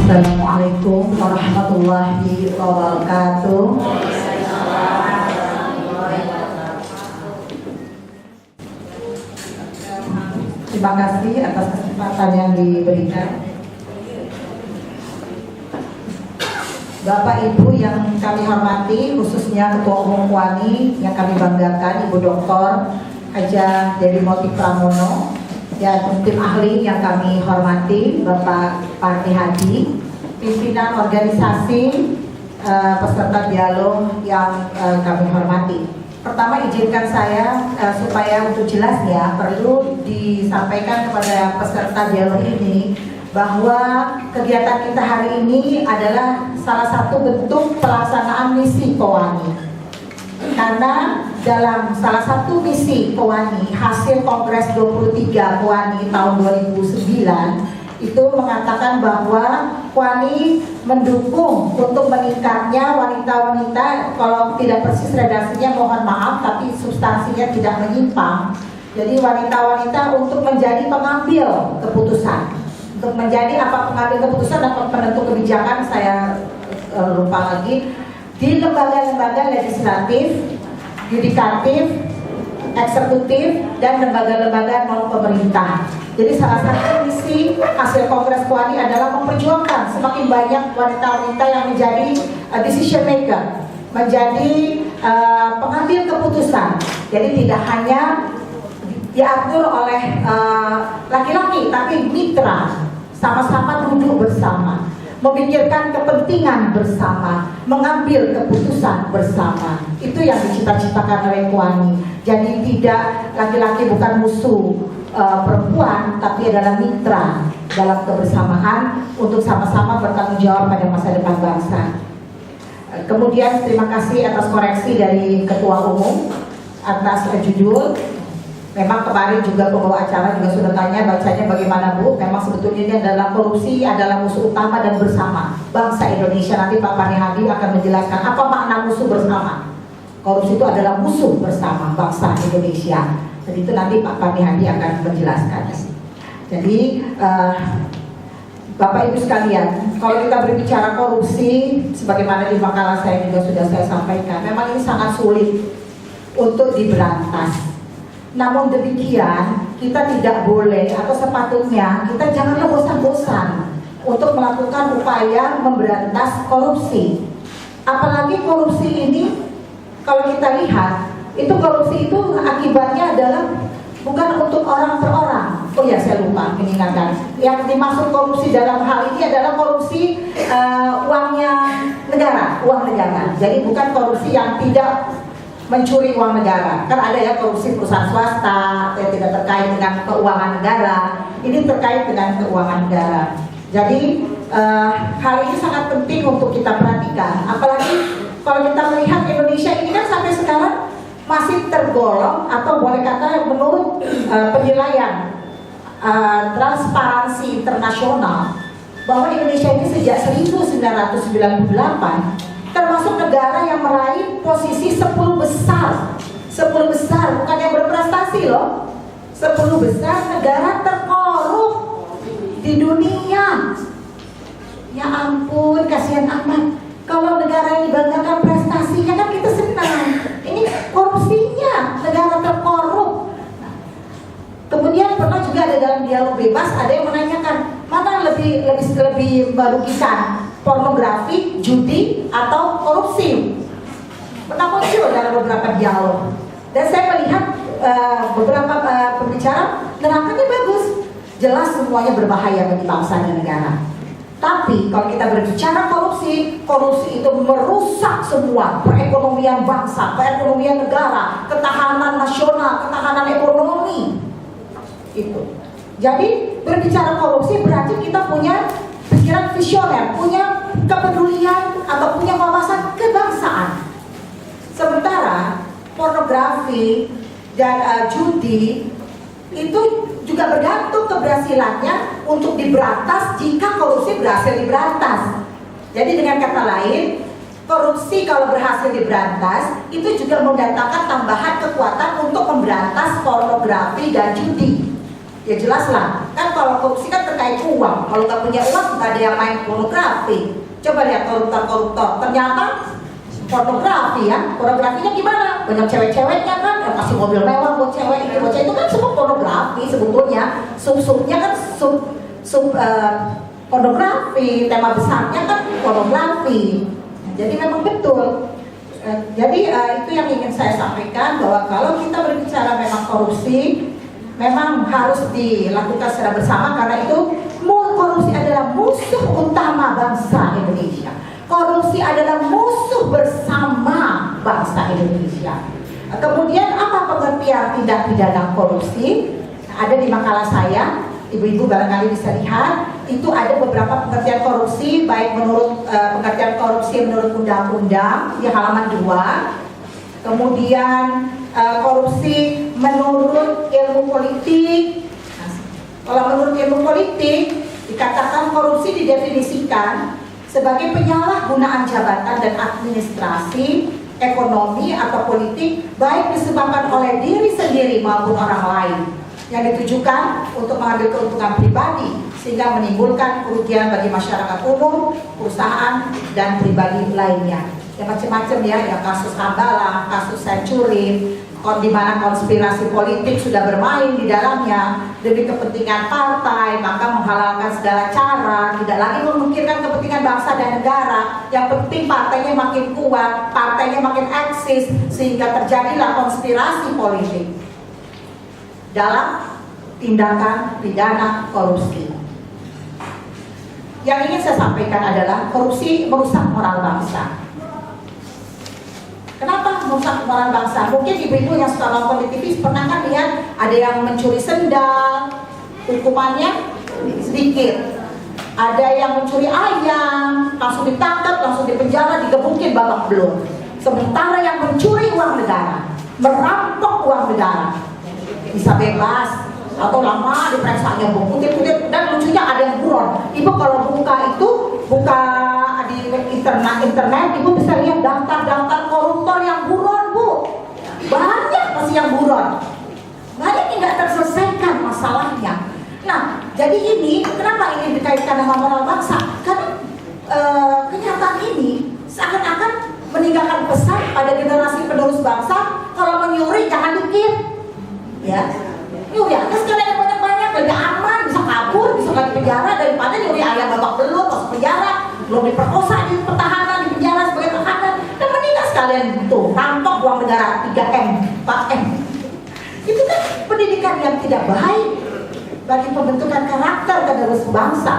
Assalamualaikum warahmatullahi wabarakatuh. Terima kasih atas kesempatan yang diberikan. Bapak Ibu yang kami hormati, khususnya Ketua Umum KUANI yang kami banggakan, Ibu Dr. Haja Dewi Moti Pramono, dan tim ahli yang kami hormati, Bapak Parti Hadi, pimpinan organisasi peserta dialog yang kami hormati. Pertama, izinkan saya supaya untuk jelas ya, perlu disampaikan kepada peserta dialog ini bahwa kegiatan kita hari ini adalah salah satu bentuk pelaksanaan misi KUANI. Karena dalam salah satu misi KUANI, hasil Kongres 23 KUANI tahun 2009 itu mengatakan bahwa KUANI mendukung untuk meningkatnya wanita-wanita, kalau tidak persis redaksinya mohon maaf, tapi substansinya tidak menyimpang. Jadi wanita-wanita untuk menjadi pengambil keputusan, untuk menjadi apa pengambil keputusan dan penentu kebijakan, saya lupa lagi, di lembaga-lembaga legislatif, yudikatif, eksekutif, dan lembaga-lembaga non pemerintah. Jadi salah satu misi hasil Kongres KUANI adalah memperjuangkan semakin banyak wanita-wanita yang menjadi decision maker, menjadi pengambil keputusan. Jadi tidak hanya diatur oleh laki-laki, tapi mitra, sama-sama duduk bersama, memikirkan kepentingan bersama, mengambil keputusan bersama. Itu yang dicita-citakan oleh KUANI. Jadi tidak, laki-laki bukan musuh perempuan, tapi adalah mitra dalam kebersamaan untuk sama-sama bertanggung jawab pada masa depan bangsa. Kemudian terima kasih atas koreksi dari Ketua Umum atas judul. Memang kemarin juga pembawa acara juga sudah tanya bacanya bagaimana Bu. Memang sebetulnya ini adalah korupsi adalah musuh utama dan bersama bangsa Indonesia. Nanti Pak Parti Hadi akan menjelaskan apa makna musuh bersama. Korupsi itu adalah musuh bersama bangsa Indonesia. Jadi itu nanti Pak Parti Hadi akan menjelaskan. Jadi Bapak Ibu sekalian, kalau kita berbicara korupsi, sebagaimana di makalah saya juga sudah saya sampaikan, memang ini sangat sulit untuk diberantas. Namun demikian, kita tidak boleh atau sepatutnya kita janganlah bosan-bosan untuk melakukan upaya memberantas korupsi. Apalagi korupsi ini, kalau kita lihat, itu korupsi itu akibatnya adalah bukan untuk orang per orang. Oh ya, saya lupa mengingatkan. Yang dimaksud korupsi dalam hal ini adalah korupsi uangnya negara, uang negara. Jadi bukan korupsi yang tidak mencuri uang negara. Kan ada ya korupsi perusahaan swasta yang tidak terkait dengan keuangan negara. Ini terkait dengan keuangan negara. Jadi hal ini sangat penting untuk kita perhatikan. Apalagi kalau kita melihat Indonesia ini kan sampai sekarang masih tergolong atau boleh kata menurut penilaian Transparansi Internasional bahwa Indonesia ini sejak 1998 termasuk negara yang meraih posisi 10 besar. 10 besar, bukan yang berprestasi loh. 10 besar negara terkorup di dunia. Ya ampun, kasihan amat. Kalau negara ini banggakan prestasinya kan kita senang. Ini korupsinya, negara terkorup. Kemudian pernah juga ada dalam dialog bebas ada yang menanyakan mana lebih merugikan, pornografi, judi, atau korupsi. Pernah muncul dalam beberapa dialog. Dan saya melihat beberapa pembicara nerangkannya bagus. Jelas semuanya berbahaya bagi bangsa dan negara. Tapi kalau kita berbicara korupsi, korupsi itu merusak semua perekonomian bangsa, perekonomian negara, ketahanan nasional, ketahanan ekonomi. Itu. Jadi berbicara korupsi berarti kita punya pikiran visioner, punya kepedulian atau punya wawasan kebangsaan. Sementara pornografi dan judi itu juga bergantung keberhasilannya untuk diberantas jika korupsi berhasil diberantas. Jadi dengan kata lain, korupsi kalau berhasil diberantas itu juga mendatangkan tambahan kekuatan untuk memberantas pornografi dan judi. Ya jelas lah, kan kalau korupsi kan terkait uang. Kalau nggak punya uang nggak ada yang main pornografi. Coba lihat koruptor, ternyata pornografi ya. Pornografinya gimana? Banyak cewek-ceweknya kan, yang kasih mobil mewah buat cewek ini, bocah itu kan semua pornografi sebetulnya. Sub-subnya kan pornografi, tema besarnya kan pornografi. Jadi memang betul. Jadi itu yang ingin saya sampaikan, bahwa kalau kita berbicara memang korupsi, memang harus dilakukan secara bersama, karena itu korupsi adalah musuh utama bangsa Indonesia. Korupsi adalah musuh bersama bangsa Indonesia. Kemudian apa pengertian tindak pidana korupsi? Ada di makalah saya, ibu-ibu barangkali bisa lihat. Itu ada beberapa pengertian korupsi, baik menurut pengertian korupsi menurut undang-undang di halaman 2. Kemudian korupsi menurut ilmu politik. Nah, kalau menurut ilmu politik dikatakan korupsi didefinisikan sebagai penyalahgunaan jabatan dan administrasi, ekonomi atau politik, baik disebabkan oleh diri sendiri maupun orang lain, yang ditujukan untuk mengambil keuntungan pribadi sehingga menimbulkan kerugian bagi masyarakat umum, perusahaan, dan pribadi lainnya. Ya macam-macam ya kasus Hambalang, kasus Century, di mana konspirasi politik sudah bermain di dalamnya demi kepentingan partai, maka menghalalkan segala cara, tidak lagi memikirkan kepentingan bangsa dan negara. Yang penting partainya makin kuat, partainya makin eksis, sehingga terjadilah konspirasi politik dalam tindakan pidana korupsi. Yang ingin saya sampaikan adalah korupsi merusak moral bangsa. Kenapa merusak moral bangsa? Mungkin ibu-ibu yang suka nonton di TV pernah kan lihat ada yang mencuri sendal, hukumannya sedikit. Ada yang mencuri ayam, langsung ditangkap, langsung dipenjara, digebukin babak belur. Sementara yang mencuri uang negara, merampok uang negara, bisa bebas atau lama diperiksanya kutip-kutip. Dan lucunya ada yang buron. Ibu kalau buka di internet ibu bisa lihat daftar koruptor yang buron, Bu. Banyak masih yang buron. Banyak yang nggak terselesaikan masalahnya. Nah, jadi ini kenapa ini dikaitkan dengan moral bangsa? Karena kenyataan ini seakan-akan meninggalkan pesan pada generasi penerus bangsa, kalau menyuri jangan dikit, ya. Nyuri aja sekalian yang banyak-banyak, lebih aman, bisa kabur, bisa nggak di penjara daripada nyuri ayam babak belur masuk penjara, belum diperkosa di pertahanan, di penjara sebagai tahanan, dan meninggal sekalian itu, rampok uang negara 3M, 4M. Itu kan pendidikan yang tidak baik bagi pembentukan karakter penerus bangsa.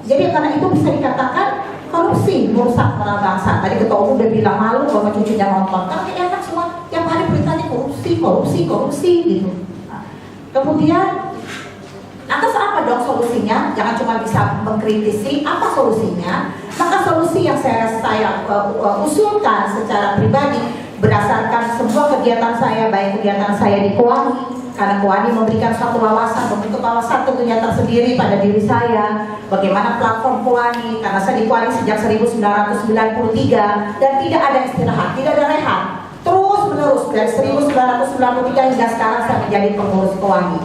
Jadi karena itu bisa dikatakan korupsi merusak moral bangsa. Tadi ketua umum udah bilang malu kalau cucunya nonton, tapi enak semua tiap hari beritanya korupsi gitu. Kemudian lantas apa dong solusinya? Jangan cuma bisa mengkritisi, apa solusinya? Maka solusi yang saya usulkan secara pribadi berdasarkan semua kegiatan saya, baik kegiatan saya di Kuani, karena Kuani memberikan suatu wawasan, membentuk wawasan tentunya tersendiri pada diri saya. Bagaimana platform Kuani, karena saya di Kuani sejak 1993 dan tidak ada istirahat, tidak ada rehat, terus menerus dari 1993 hingga sekarang saya menjadi pengurus Kuani.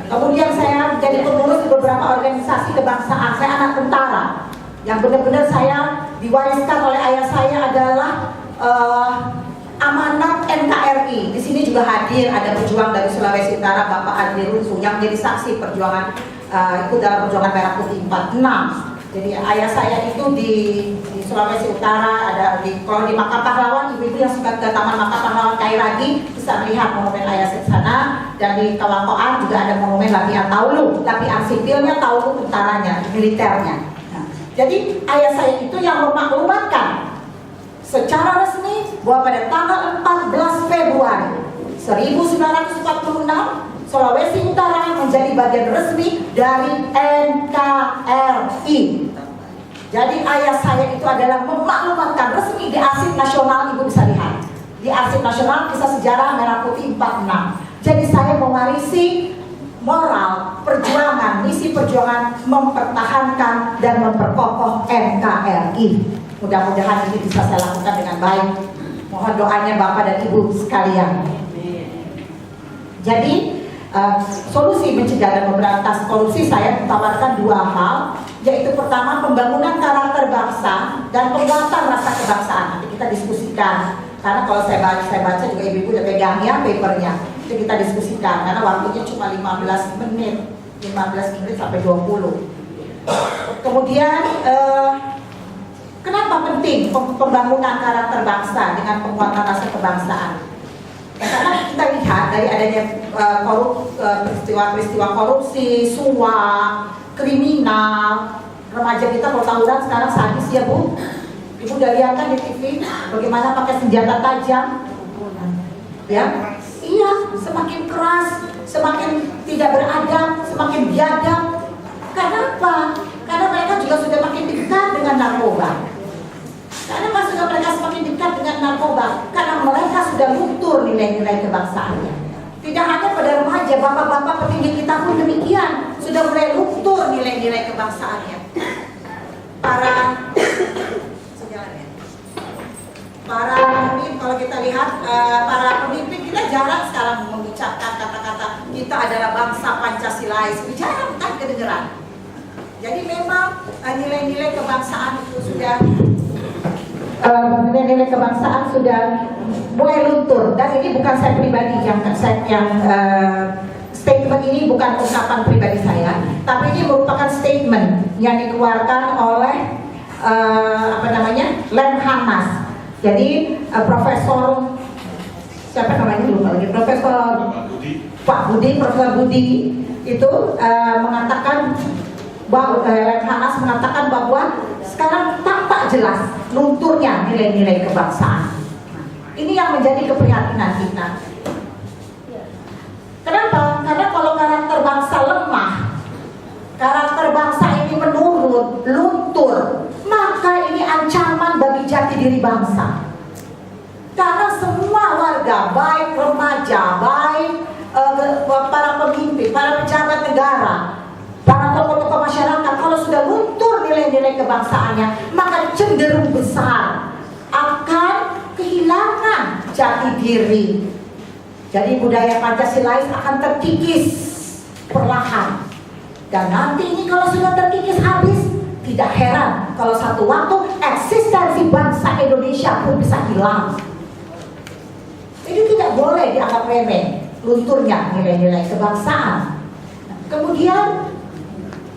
Kemudian saya menjadi pengurus di beberapa organisasi kebangsaan. Saya anak tentara, yang benar-benar saya diwariskan oleh ayah saya adalah amanat NKRI. Di sini juga hadir ada pejuang dari Sulawesi Utara, Bapak Adli Runsu, yang menjadi saksi perjuangan itu dalam perjuangan Merah Putih 46. Jadi ayah saya itu di Sulawesi Utara, ada kalau di Makam Pahlawan, ibu-ibu yang suka ke Taman Makam Pahlawan Kairagi bisa melihat monumen ayah saya di sana. Dan di Kawakoan juga ada monumen Lapian Taulu, Lapian sipilnya, Taulu tentaranya, militernya. Nah, jadi ayah saya itu yang memaklumatkan secara resmi bahwa pada tanggal 14 Februari 1946 Sulawesi Utara menjadi bagian resmi dari NKRI. Jadi ayah saya itu adalah memaklumatkan resmi di Arsip Nasional, ibu bisa lihat di Arsip Nasional Kisah Sejarah Merah Putih 46. Jadi saya mewarisi moral perjuangan, misi perjuangan mempertahankan dan memperkokoh NKRI. Mudah-mudahan ini bisa saya lakukan dengan baik. Mohon doanya Bapak dan Ibu sekalian. Jadi solusi mencegah dan memberantas korupsi, saya tawarkan dua hal, yaitu pertama pembangunan karakter bangsa dan penguatan rasa kebangsaan. Nanti kita diskusikan, karena kalau saya baca juga ibu-ibu udah pegangnya papernya, itu kita diskusikan karena waktunya cuma 15 menit sampai 20. Kemudian kenapa penting pembangunan karakter bangsa dengan penguatan rasa kebangsaan? Karena kita lihat dari adanya peristiwa-peristiwa korupsi, suap, kriminal, remaja kita kalau tawuran sekarang sadis ya Bu. Ibu udah lihat kan di TV bagaimana pakai senjata tajam, ya? Iya, semakin keras, semakin tidak beradab, semakin biadab. Kenapa? Karena mereka juga sudah makin dekat dengan narkoba. Karena sudah mereka semakin dekat dengan narkoba, karena mereka sudah luntur nilai-nilai kebangsaannya. Tidak hanya pada remaja, bapak-bapak petinggi kita pun demikian, sudah mulai luntur nilai-nilai kebangsaannya. Kalau kita lihat para pemimpin kita jarang sekarang mengucapkan kata-kata kita adalah bangsa Pancasilais, jarang kan kedengeran. Jadi memang nilai-nilai kebangsaan itu sudah nilai-nilai kebangsaan sudah mulai luntur, dan ini bukan saya pribadi yang statement ini bukan ungkapan pribadi saya, tapi ini merupakan statement yang dikeluarkan oleh Lemhanas. Jadi Profesor siapa namanya lupa lagi, Profesor Budi itu mengatakan bahwa Lemhanas mengatakan bahwa sekarang tampak jelas lunturnya nilai-nilai kebangsaan. Ini yang menjadi keprihatinan kita. Kenapa? Karena kalau karakter bangsa lemah, karakter bangsa ini menurun, luntur, maka ini ancaman bagi jati diri bangsa. Karena semua warga, baik remaja, baik para pemimpin, para pejabat negara, para tokoh-tokoh masyarakat, kalau sudah luntur nilai-nilai kebangsaannya, maka cenderung besar akan kehilangan jati diri. Jadi budaya Pancasilais akan terkikis perlahan. Dan nanti ini kalau sudah terkikis habis, tidak heran kalau satu waktu eksistensi bangsa Indonesia pun bisa hilang. Ini tidak boleh dianggap remeh, lunturnya nilai-nilai kebangsaan. Kemudian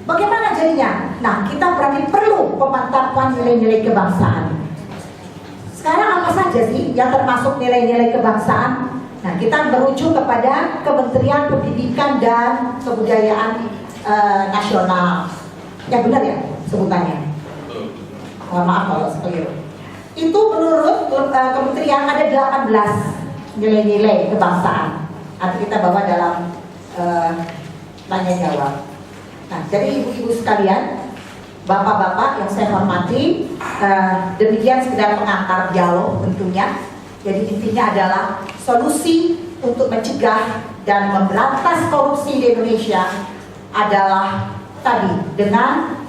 bagaimana jadinya? Nah, kita berarti perlu pemantapan nilai-nilai kebangsaan. Sekarang apa saja sih yang termasuk nilai-nilai kebangsaan? Nah, kita merujuk kepada Kementerian Pendidikan dan Kebudayaan Nasional. Ya benar ya sebutannya. Maaf kalau keliru. Itu menurut kementerian ada 18 nilai-nilai kebangsaan. Nanti kita bawa dalam tanya jawab. Nah, jadi ibu-ibu sekalian, bapak-bapak yang saya hormati, demikian sekedar pengantar dialog tentunya. Jadi intinya adalah solusi untuk mencegah dan memberantas korupsi di Indonesia adalah tadi dengan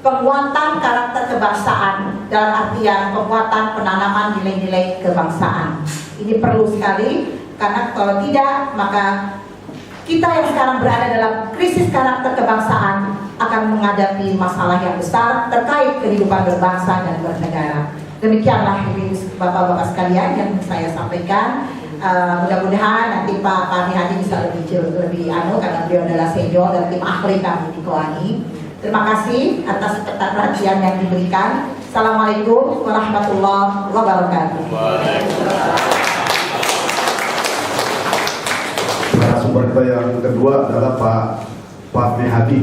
penguatan karakter kebangsaan, dalam artian penguatan penanaman nilai-nilai kebangsaan. Ini perlu sekali, karena kalau tidak maka kita yang sekarang berada dalam krisis karakter kebangsaan akan menghadapi masalah yang besar terkait kehidupan berbangsa dan bernegara. Demikianlah bapak-bapak sekalian yang saya sampaikan. Mudah-mudahan nanti Pak Fahmi Hadi bisa lebih karena beliau adalah senior dan tim ahli kami di KOANI. Terima kasih atas perhatian yang diberikan. Assalamualaikum warahmatullahi wabarakatuh. Narasumber kita yang kedua adalah Pak Fahmi Hadi,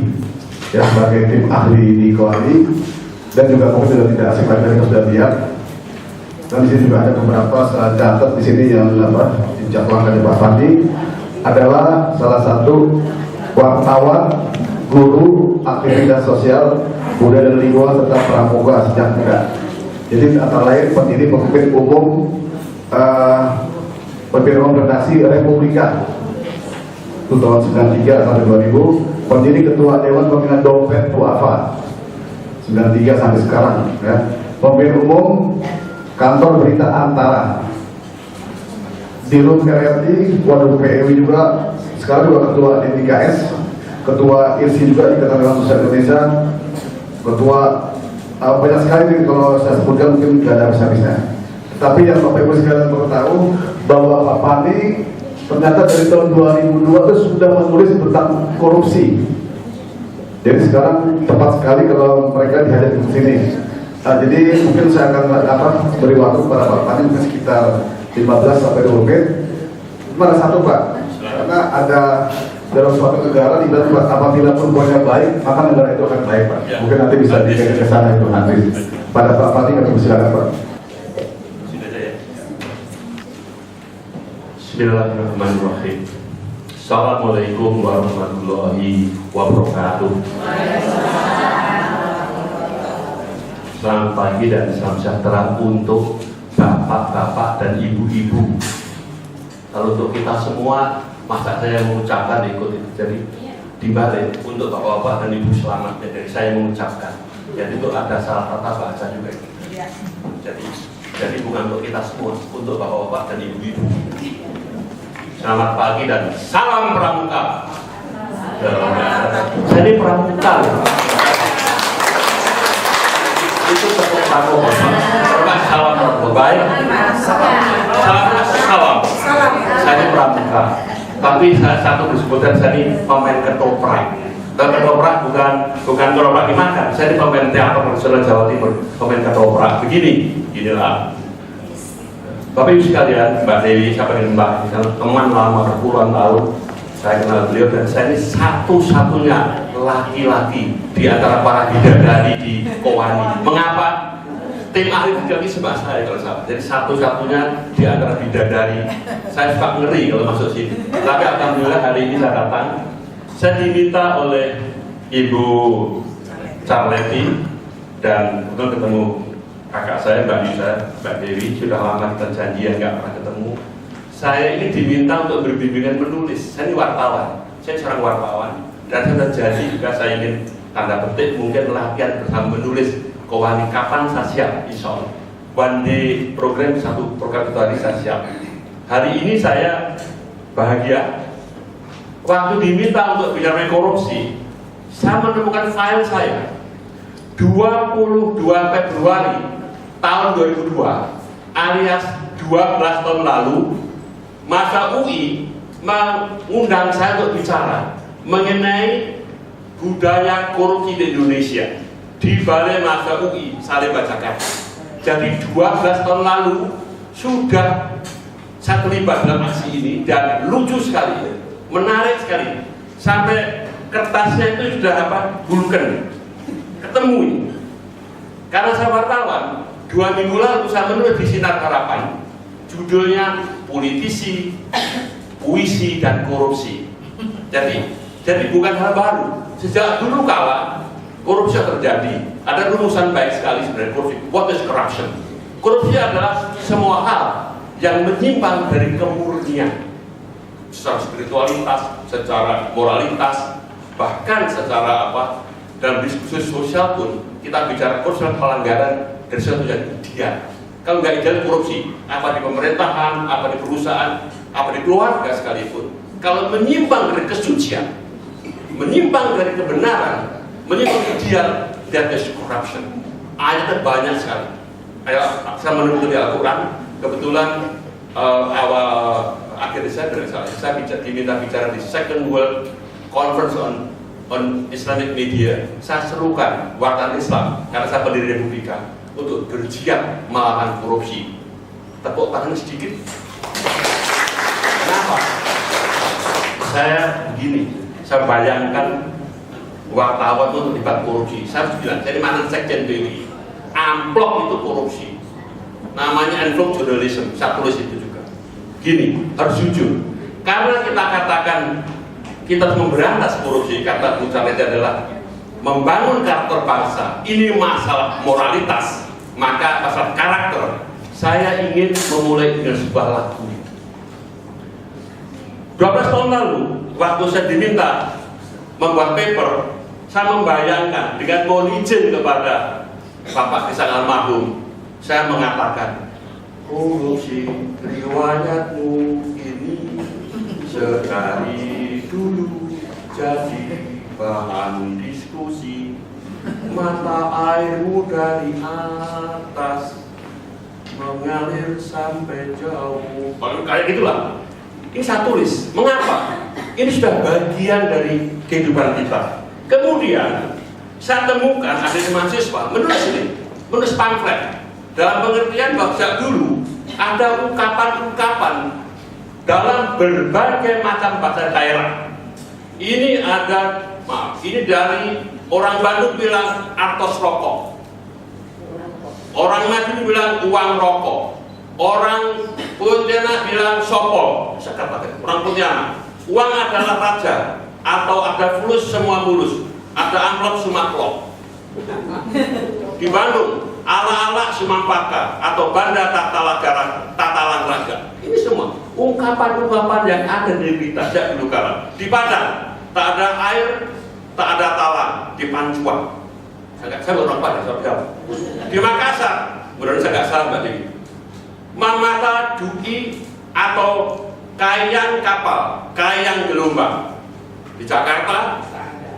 ya, sebagai tim ahli di KOANI, dan juga mungkin sudah tidak asing lagi kita sudah lihat. Dan di sini juga ada beberapa catat di sini yang dijadwalkan Pak Fahmi adalah salah satu wartawan, guru, aktivitas sosial, budaya dan lingkungan serta pramuka sejak muda. Jadi antara lain pendiri pemimpin umum Federasi Republika itu tahun 93 sampai 2000, pendiri ketua Dewan Pembinaan Dompet Duafa 93 sampai sekarang, ya. Pemimpin umum Kantor Berita Antara Dirut KRI, Waduh PEW juga, sekarang juga ketua D3S, ketua IRSI juga Ikatan Relawan Sosial Indonesia, ketua banyak sekali nih, kalau saya sebutkan mungkin tidak ada habis-habisnya. Tapi yang Bapak Ibu sekalian perlu tahu bahwa Pak Pani ternyata dari tahun 2002 itu sudah menulis tentang korupsi. Jadi sekarang tepat sekali kalau mereka dihadap ke sini. Jadi mungkin saya akan beri waktu kepada Pak Pani mungkin sekitar 15 sampai 20 menit. Cuma ada satu Pak, karena ada dalam suatu negara di dalam apabila perbuatannya baik, maka negara itu akan baik Pak. Ya. Mungkin nanti bisa dikaitkan ke sana itu nanti. Pada Pak Pani kami silakan Pak. Bismillahirrahmanirrahim. Assalamualaikum warahmatullahi wabarakatuh. Selamat pagi dan salam sejahtera untuk bapak-bapak dan ibu-ibu. Kalau untuk kita semua, masa saya mengucapkan ikut itu. Jadi dibalik untuk bapak-bapak dan ibu selamat. Jadi saya mengucapkan. Jadi itu ada salah kata bahasa juga. Jadi bukan untuk kita semua, untuk bapak-bapak dan ibu-ibu. Selamat pagi dan salam pramuka. Saya ini pramuka. Itu tepuk tangan. Salam baik. Salam. Saya ini pramuka. Tapi saya satu disebutkan saya ini pemain ketoprak. Ketoprak bukan ketoprak dimakan. Saya ini pemain teater nasional Jawa Timur. Pemain ketoprak. Inilah. Bapak Ibu sekalian, Mbak Dewi, siapa yang Mbak, teman lama berpuluhan tahun, saya kenal beliau dan saya ini satu-satunya laki-laki di antara para bidadari di Kowani. Mengapa? Tim ahli bidadari sebab saya kalau salah. Jadi satu-satunya di antara bidadari. Saya suka ngeri kalau masuk sini. Tapi alhamdulillah hari ini saya datang. Saya diminta oleh Ibu Charleti dan untuk ketemu kakak saya, Mbak Nisa, Mbak Dewi, sudah lama kita janjian nggak pernah ketemu. Saya ini diminta untuk berbimbingan menulis. Saya ini wartawan, saya seorang wartawan, dan saya sudah janji juga saya ingin tanda petik mungkin latihan bersama menulis Kowani. Kapan saya siap? Insya Allah. One day program, satu program itu hari saya siap. Hari ini saya bahagia. Waktu diminta untuk bicara korupsi, saya menemukan file saya 22 Februari tahun 2002 alias 12 tahun lalu. Masa UI mengundang saya untuk bicara mengenai budaya korupsi di Indonesia di Balai Masa UI Salemba Jakarta. Jadi 12 tahun lalu sudah saya terlibat dalam aksi ini dan lucu sekali, menarik sekali, sampai kertasnya itu sudah bulken ketemu ini. Karena saya wartawan, 2 minggu lalu saya menulis di Sinar Harapan, judulnya Politisi, Puisi dan Korupsi. Jadi bukan hal baru. Sejak dulu kala korupsi terjadi, ada rumusan baik sekali sebenarnya korupsi. What is corruption? Korupsi adalah semua hal yang menyimpang dari kemurnian, secara spiritualitas, secara moralitas, bahkan secara dalam diskusi sosial pun kita bicara korupsi pelanggaran dari suatu yang ideal. Kalau nggak ideal korupsi, apa di pemerintahan, apa di perusahaan, apa di keluarga sekalipun. Kalau menyimpang dari kesucian, menyimpang dari kebenaran, menyimpang ideal, that is corruption. Ayatnya banyak sekali. Saya menemukan di Al-Quran, kebetulan awal akhir Desember saya diminta bicara di Second World Conference on Islamic Media. Saya serukan wartawan Islam karena saya pendiri Republika untuk berjihad melawan korupsi. Tepuk tangan sedikit. Kenapa? Saya begini, saya bayangkan wartawan itu terlibat korupsi. Saya harus bilang, saya ini mantan sekjen BWI. Amplop itu korupsi. Namanya envelope journalism. Saya tulis itu juga. Gini, harus jujur. Karena kita katakan kita harus memberantas korupsi, kata Bu Charleti adalah membangun karakter bangsa. Ini masalah moralitas, maka masalah karakter. Saya ingin memulai dengan sebuah lagu. 12 tahun lalu, waktu saya diminta membuat paper, saya membayangkan dengan mohon izin kepada Bapak Kisang almarhum, saya mengatakan Korupsi riwayatmu ini sedari dulu jadi bahan diskusi. Mata airmu dari atas mengalir sampai jauh. Kayak gitulah. Ini saya tulis. Mengapa? Ini sudah bagian dari kehidupan kita. Kemudian saya temukan ada mahasiswa menulis ini, menulis pamflet dalam pengertian bahwa sejak dulu ada ungkapan-ungkapan dalam berbagai macam bahasa daerah. Ini ada, ini dari orang Bandung bilang artos rokok, orang Madiun bilang uang rokok, orang Pontianak bilang sopol, orang Pontianak, uang adalah raja, atau ada fulus semua mulus, ada amplop semua klop. Di Bandung ala-ala Sumampaka atau Banda Tatalan Raga. Ini semua ungkapan-ungkapan yang ada di kita sejak dulu kala. Di Padang tak ada air, tak ada talang, di Pancuan. Saya orang Padang, saya jawab. Di Makassar, mudah-mudahan saya nggak salah Mbak Dewi. Mamata duki atau kayang kapal, kayang gelombang. Di Jakarta,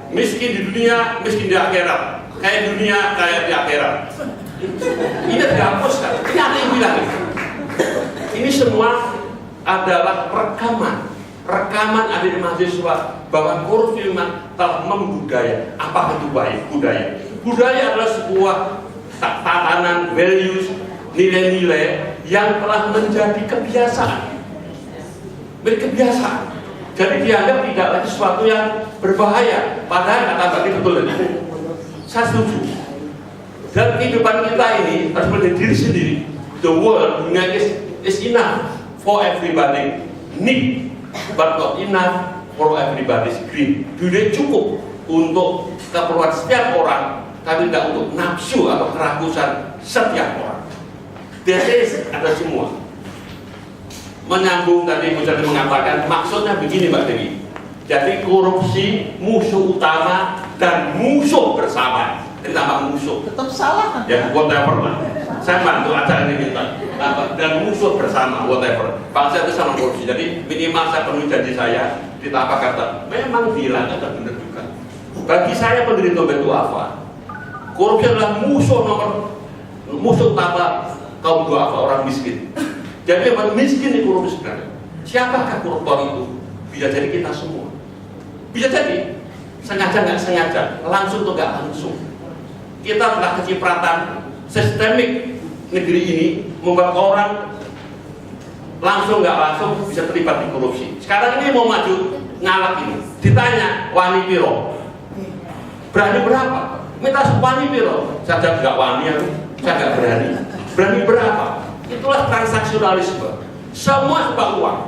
miskin di dunia, miskin di akhirat. Kayak dunia, kayak di akhirat. Ini dihapuskan. Ini ada yang bilang. Ini semua adalah rekaman ada di mahasiswa bahwa korupsi memang telah membudaya. Apa itu baik? Budaya. Budaya adalah sebuah tatanan, values, nilai-nilai yang telah menjadi kebiasaan. Berkebiasaan. Jadi dianggap tidak lagi sesuatu yang berbahaya. Padahal kata Mbak betul ini. Saya setuju. Dan kehidupan kita ini harus menjadi diri sendiri. The world, dunia is enough for everybody need, but not enough for everybody's greed. Dunia cukup untuk keperluan setiap orang, tapi tidak untuk nafsu atau kerakusan setiap orang. This ada semua. Menyambung tadi Bu Jati mengatakan, maksudnya begini Mbak Dewi. Jadi korupsi musuh utama dan musuh bersama. Ditambah musuh. Tetap salah kan? Ya, whatever lah. Saya bantu acara ini minta. Dan musuh bersama, whatever. Bangsa itu sama korupsi. Jadi minimal saya penuhi janji saya. Ditambah kata, memang bilang ada benar juga. Bagi saya pendiri Dompet Duafa, korupsi adalah musuh utama kaum duafa, orang miskin. Jadi orang miskin itu korupsi sebenarnya. Siapakah koruptor itu? Bisa jadi kita semua. Bisa jadi sengaja nggak sengaja, langsung atau nggak langsung. Kita telah kecipratan sistemik negeri ini membuat orang langsung nggak langsung bisa terlibat di korupsi. Sekarang ini mau maju ngalak ini, ditanya wani piro, berani berapa? Minta wani piro, saya nggak wani aku, saya nggak berani. Berani berapa? Itulah transaksionalisme. Semua sebab uang.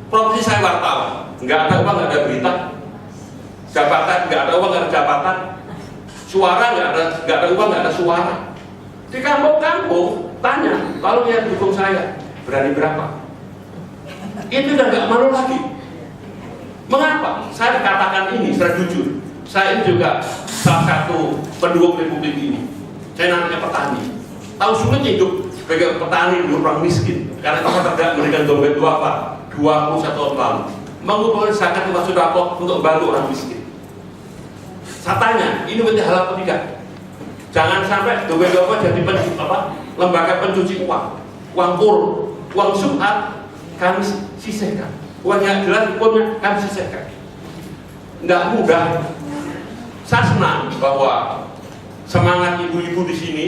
Profesi saya wartawan, nggak ada uang, nggak ada berita. Jabatan nggak ada uang, nggak ada jabatan. Suara nggak ada uang, nggak ada suara. Di kampung-kampung tanya, kalau yang dukung saya berani berapa? Itu udah nggak malu lagi. Mengapa? Saya dikatakan ini, saya jujur. Saya ini juga salah satu pendukung Republik ini. Saya namanya petani. Tahu sulit hidup sebagai petani di orang miskin. Karena kita tidak memberikan Dompet Duafa 21 tahun lalu. Mengumpulkan zakat kepada sodako untuk bantu orang miskin. Saya tanya, ini menjadi hal apa tidak? Jangan sampai Dompet Duafa jadi lembaga pencuci uang, uang korup, uang subhat kami sisihkan. Uang yang jelas hukumnya kami sisihkan. Tidak mudah. Saya senang bahwa semangat ibu-ibu di sini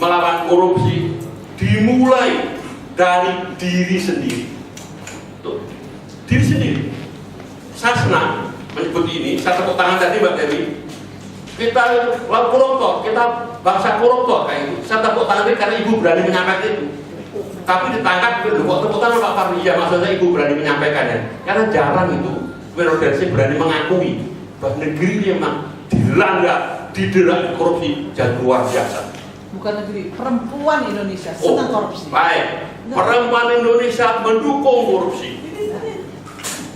melawan korupsi dimulai dari diri sendiri. Tuh, diri sendiri. Saya senang menyebut ini. Saya tepuk tangan tadi Mbak Dewi. Kita lawan koruptor, kita bangsa koruptor kayak itu. Saya tepuk tangan ini karena ibu berani menyampaikan itu. Tapi ditangkap dulu, kok tepuk tangan Pak Farli? Ya maksudnya ibu berani menyampaikannya. Karena jarang itu Wirodensi berani mengakui bahwa negeri ini memang dilanda, didera korupsi dan luar biasa. Bukan negeri, perempuan Indonesia senang korupsi. Baik, perempuan Indonesia mendukung korupsi.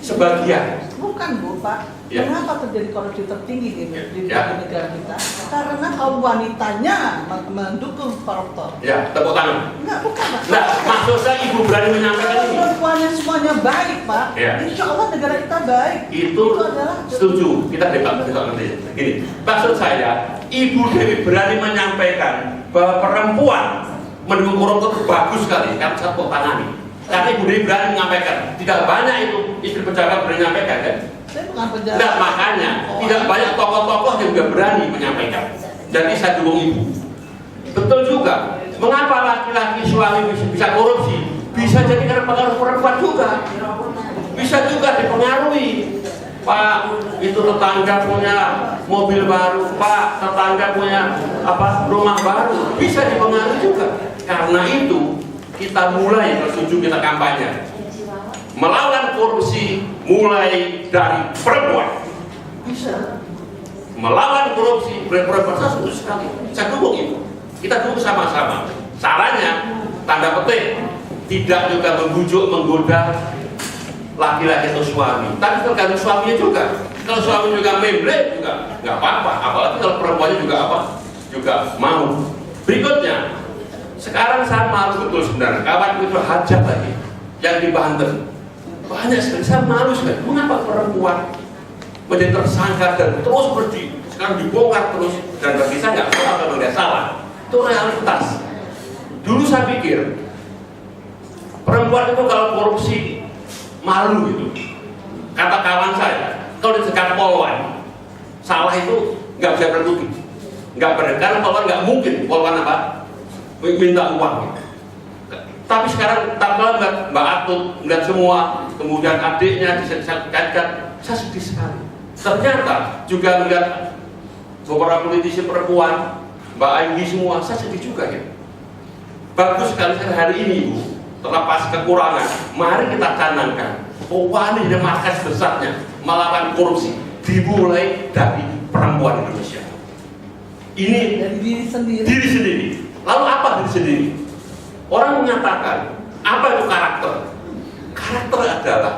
Sebagian. Bukan Bu, Pak. Ya. Mengapa terjadi korupsi tertinggi di Ya. negara kita? Karena kaum wanitanya mendukung koruptor. Ya, tepuk tangan. Enggak, bukan Pak. Nah, maksud saya Ibu berani menyampaikan Kalau ini. perempuannya semuanya baik, Pak. Ya. Insya Allah negara kita baik. Itu adalah setuju, kita debat besok nanti. Gini, maksud saya, Ibu Dewi berani menyampaikan bahwa perempuan mendukung koruptor bagus sekali, kan saya tepuk tangani. Karena Ibu Dewi berani menyampaikan, tidak banyak itu istri pejabat berani menyampaikan kan? Saya bukan pejabat. Nah, makanya tidak banyak tokoh-tokoh yang juga berani menyampaikan. Jadi saya dukung Ibu. Betul juga. Mengapa laki-laki suami bisa korupsi? Bisa jadi karena pengaruh perempuan juga. Bisa juga dipengaruhi. Pak, itu tetangga punya mobil baru. Pak, tetangga punya rumah baru. Bisa dipengaruhi juga. Karena itu kita mulai bersetuju kita kampanye. Melawan korupsi mulai dari perempuan. Bisa. Melawan korupsi perempuan, saya setuju sekali. Saya dukung itu. Kita dukung sama-sama. Caranya, tanda petik, tidak juga membujuk, menggoda laki-laki atau suami. Tapi tergantung suaminya juga. Kalau suami juga memblek juga nggak apa-apa. Apalagi kalau perempuannya juga mau. Berikutnya, sekarang saya malu betul sebenarnya. Kawan itu hajat lagi yang di Banten. Banyak sekali, saya malu sekali. Mengapa perempuan menjadi tersangka dan terus sekarang dibongkar terus, dan bagi saya nggak salah kalau nggak salah. Itu realitas. Dulu saya pikir perempuan itu kalau korupsi malu gitu. Kata kawan saya, kalau dicegat polwan salah itu nggak bisa bertutur, nggak benar. Karena polwan nggak mungkin polwan minta uang. Gitu. Tapi sekarang tatkala Mbak Atut melihat semua, kemudian adiknya disekat-sekat, saya sedih sekali. Ternyata juga melihat beberapa politisi perempuan, Mbak Aini semua, saya sedih juga ya. Bagus sekali hari ini Ibu, terlepas kekurangan, mari kita canangkan ini dan markas besarnya melawan korupsi dimulai dari perempuan Indonesia. Ini dari diri sendiri. Diri sendiri. Lalu apa diri sendiri? Orang menyatakan, apa itu karakter? Karakter adalah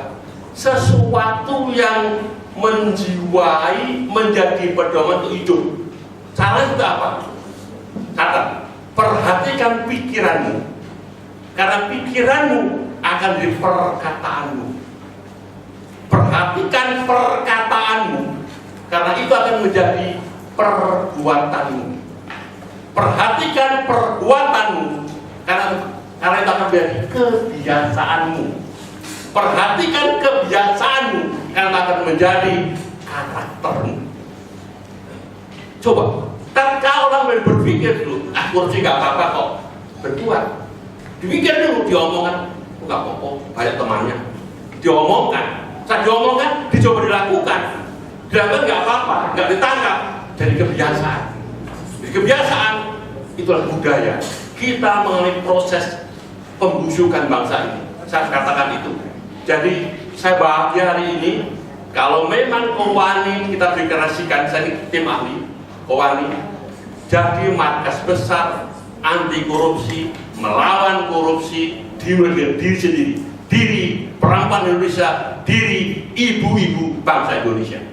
sesuatu yang menjiwai, menjadi pedoman untuk hidup. Cara itu apa? Kata, perhatikan pikiranmu. Karena pikiranmu akan jadi perkataanmu. Perhatikan perkataanmu. Karena itu akan menjadi perbuatanmu. Perhatikan perbuatanmu. Karena itu akan menjadi kebiasaanmu. Perhatikan kebiasaanmu, karena akan menjadi karaktermu. Coba, kalau orang berpikir dulu, korupsi nggak apa-apa kok, berbuat. Dipikir dulu, diomongkan, nggak apa-apa, banyak temannya. Diomongkan, saat diomongkan, dicoba dilakukan nggak apa-apa, nggak ditangkap, jadi kebiasaan. Jadi kebiasaan, itulah budaya. Kita mengalami proses pembusukan bangsa ini. Saya katakan itu. Jadi saya bahagia hari ini kalau memang Kowani kita deklarasikan, saya ini tim ahli Kowani jadi markas besar anti korupsi, melawan korupsi, diri sendiri, diri perempuan Indonesia, diri ibu-ibu bangsa Indonesia.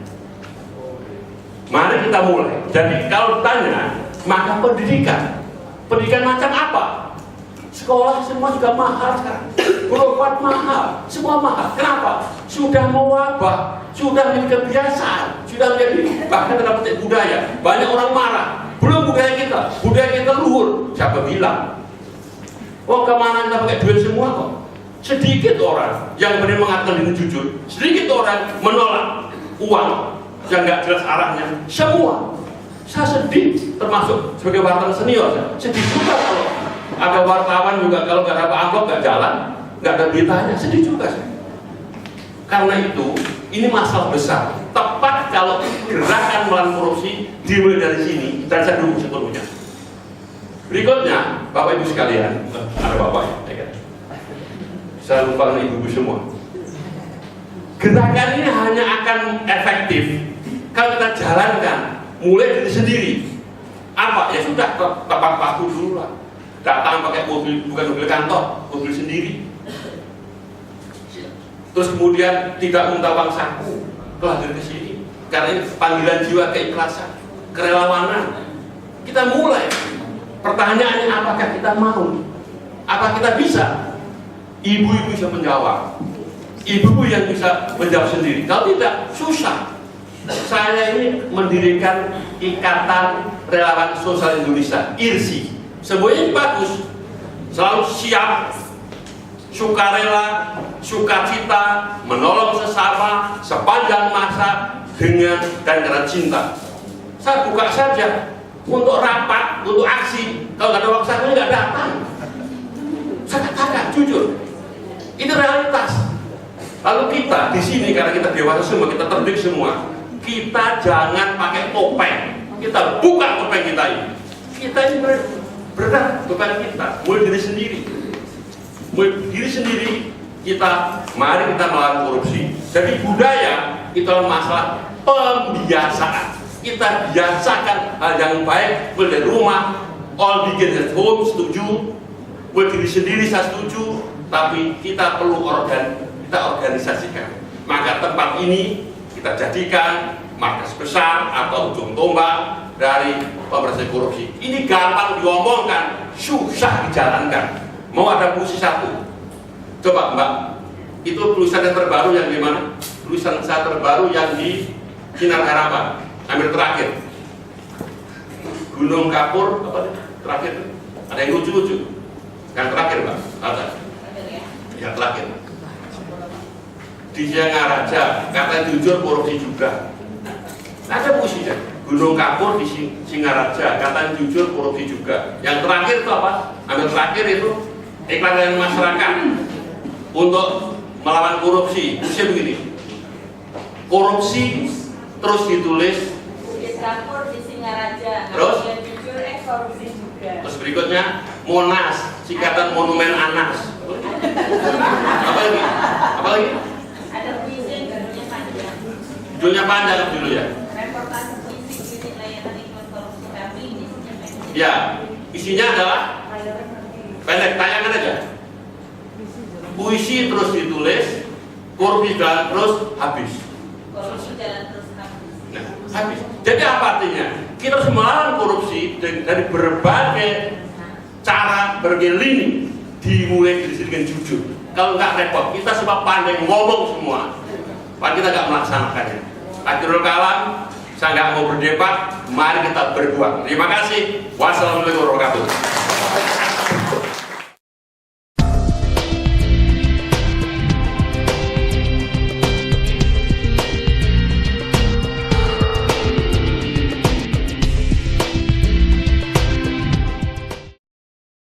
Mari kita mulai. Jadi kalau tanya, maka pendidikan macam apa? Sekolah semua juga mahal sekarang, berobat mahal, semua mahal. Kenapa? Sudah mewabah, sudah menjadi kebiasaan, sudah menjadi bahkan dalam petik budaya. Banyak orang marah. Belum budaya kita luhur. Siapa bilang? Oh, kemana kita pakai duit semua kok? Sedikit orang yang benar mengatakan ini jujur, sedikit orang menolak uang yang nggak jelas arahnya. Semua. Saya sedih, termasuk sebagai wartawan senior, sedih juga kalau ada wartawan juga kalau nggak dapat amplop nggak jalan, nggak ada beritanya, sedih juga saya. Karena itu, ini masalah besar. Tepat kalau gerakan melawan korupsi dimulai dari sini, dan saya dukung sepenuhnya. Berikutnya, Bapak Ibu sekalian, ada Bapak ya, saya lupa ibu-ibu semua. Gerakan ini hanya akan efektif kalau kita jalankan mulai dari sendiri. Apa? Ya sudah, tepat waktu dulu lah. Datang pakai mobil, bukan mobil kantor, mobil sendiri. Terus kemudian tidak minta uang saku, telah dari sini. Karena ini panggilan jiwa keikhlasan, kerelawanan. Kita mulai. Pertanyaannya, apakah kita mau? Apa kita bisa? Ibu-ibu bisa menjawab. Ibu-ibu yang bisa menjawab sendiri. Kalau tidak, susah. Saya ini mendirikan Ikatan Relawan Sosial Indonesia, IRSI. Semuanya bagus, selalu siap, sukarela, sukacita, menolong sesama sepanjang masa dengan dan karena cinta. Saya buka saja untuk rapat, untuk aksi. Kalau nggak ada waktu saya nggak datang. Saya katakan jujur, ini realitas. Lalu kita di sini karena kita dewasa semua, kita terdidik semua. Kita jangan pakai topeng. Kita buka topeng kita ini. Kita ini berat beban kita. Mulai diri sendiri. Mulai diri sendiri. Mari kita melawan korupsi. Jadi budaya itu masalah pembiasaan. Kita biasakan hal yang baik. Mulai dari rumah. All begins at home. Setuju. Mulai diri sendiri saya setuju. Tapi kita perlu kita organisasikan. Maka tempat ini kita jadikan markas besar atau ujung tombak dari pemberantasan korupsi. Ini gampang diomongkan, susah dijalankan. Mau ada puisi satu? Coba Mbak, itu tulisan yang terbaru yang di mana? Tulisan saya terbaru yang di Sinar Harapan, ambil terakhir. Gunung Kapur, apa terakhir? Ada yang lucu-lucu. Yang terakhir Mbak, ada. Yang terakhir. Di Singaraja, kata jujur korupsi juga. Ada puisinya. Gunung Kapur di Singaraja, kata jujur korupsi juga. Yang terakhir itu apa? Ambil terakhir itu iklan dari masyarakat untuk melawan korupsi. Puisinya begini. Korupsi terus ditulis. Kapur di Singaraja. Terus? Jujur korupsi juga. Terus berikutnya Monas, Sikatan Monumen Anas. Apa lagi? Apa lagi? Ada puisi yang judulnya panjang. Judulnya panjang dulu ya. Reportase puisi unit layanan iklan korupsi kami ini isinya pendek. Ya, isinya adalah pendek, tayangan aja. Puisi terus ditulis, korupsi jalan terus habis. Korupsi jalan terus habis. Nah, habis. Jadi apa artinya? Kita harus melawan korupsi dari berbagai cara, berbagai lini. Dimulai dari sini dengan jujur. Kalau nggak repot, kita semua pandai ngomong semua, tapi kita nggak melaksanakannya. Akhirul kalam, saya nggak mau berdebat, mari kita berjuang. Terima kasih. Wassalamualaikum warahmatullahi wabarakatuh.